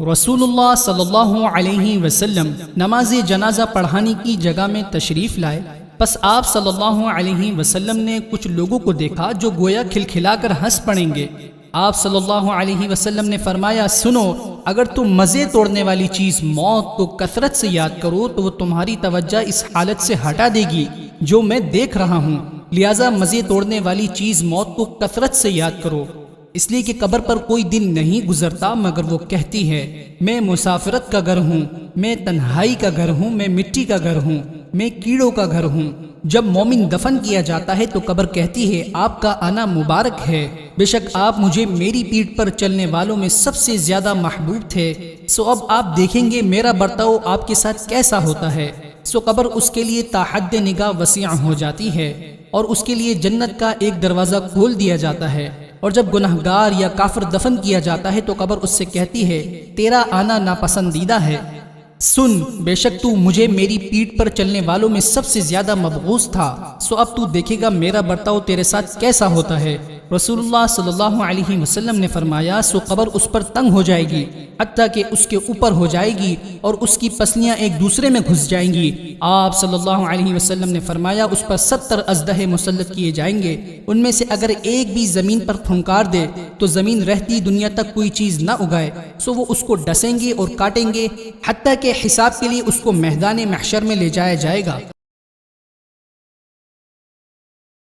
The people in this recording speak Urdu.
رسول اللہ صلی اللہ علیہ وسلم نماز جنازہ پڑھانے کی جگہ میں تشریف لائے۔ پس آپ صلی اللہ علیہ وسلم نے کچھ لوگوں کو دیکھا جو گویا کھلکھلا کر ہنس پڑیں گے۔ آپ صلی اللہ علیہ وسلم نے فرمایا، سنو، اگر تم مزے توڑنے والی چیز موت کو کثرت سے یاد کرو تو وہ تمہاری توجہ اس حالت سے ہٹا دے گی جو میں دیکھ رہا ہوں، لہذا مزے توڑنے والی چیز موت کو کثرت سے یاد کرو، اس لیے کہ قبر پر کوئی دن نہیں گزرتا مگر وہ کہتی ہے، میں مسافرت کا گھر ہوں، میں تنہائی کا گھر ہوں، میں مٹی کا گھر ہوں، میں کیڑوں کا گھر ہوں۔ جب مومن دفن کیا جاتا ہے تو قبر کہتی ہے، آپ کا آنا مبارک ہے، بے شک آپ مجھے میری پیٹھ پر چلنے والوں میں سب سے زیادہ محبوب تھے، سو اب آپ دیکھیں گے میرا برتاؤ آپ کے ساتھ کیسا ہوتا ہے۔ سو قبر اس کے لیے تا حد نگاہ وسیع ہو جاتی ہے اور اس کے لیے جنت کا ایک دروازہ کھول دیا جاتا ہے، اور جب گنہگار یا کافر دفن کیا جاتا ہے تو قبر اس سے کہتی ہے، تیرا آنا ناپسندیدہ ہے، سن، بے شک تو مجھے میری پیٹھ پر چلنے والوں میں سب سے زیادہ مبغوض تھا، سو اب تو دیکھے گا میرا برتاؤ تیرے ساتھ کیسا ہوتا ہے۔ رسول اللہ صلی اللہ علیہ وسلم نے فرمایا، سو قبر اس پر تنگ ہو جائے گی حتیٰ کہ اس کے اوپر ہو جائے گی اور اس کی پسلیاں ایک دوسرے میں گھس جائیں گی۔ آپ صلی اللہ علیہ وسلم نے فرمایا، اس پر 70 اژدہے مسلط کیے جائیں گے، ان میں سے اگر ایک بھی زمین پر پھنکار دے تو زمین رہتی دنیا تک کوئی چیز نہ اگائے، سو وہ اس کو ڈسیں گے اور کاٹیں گے حتیٰ کہ حساب کے لیے اس کو میدان محشر میں لے جایا جائے گا۔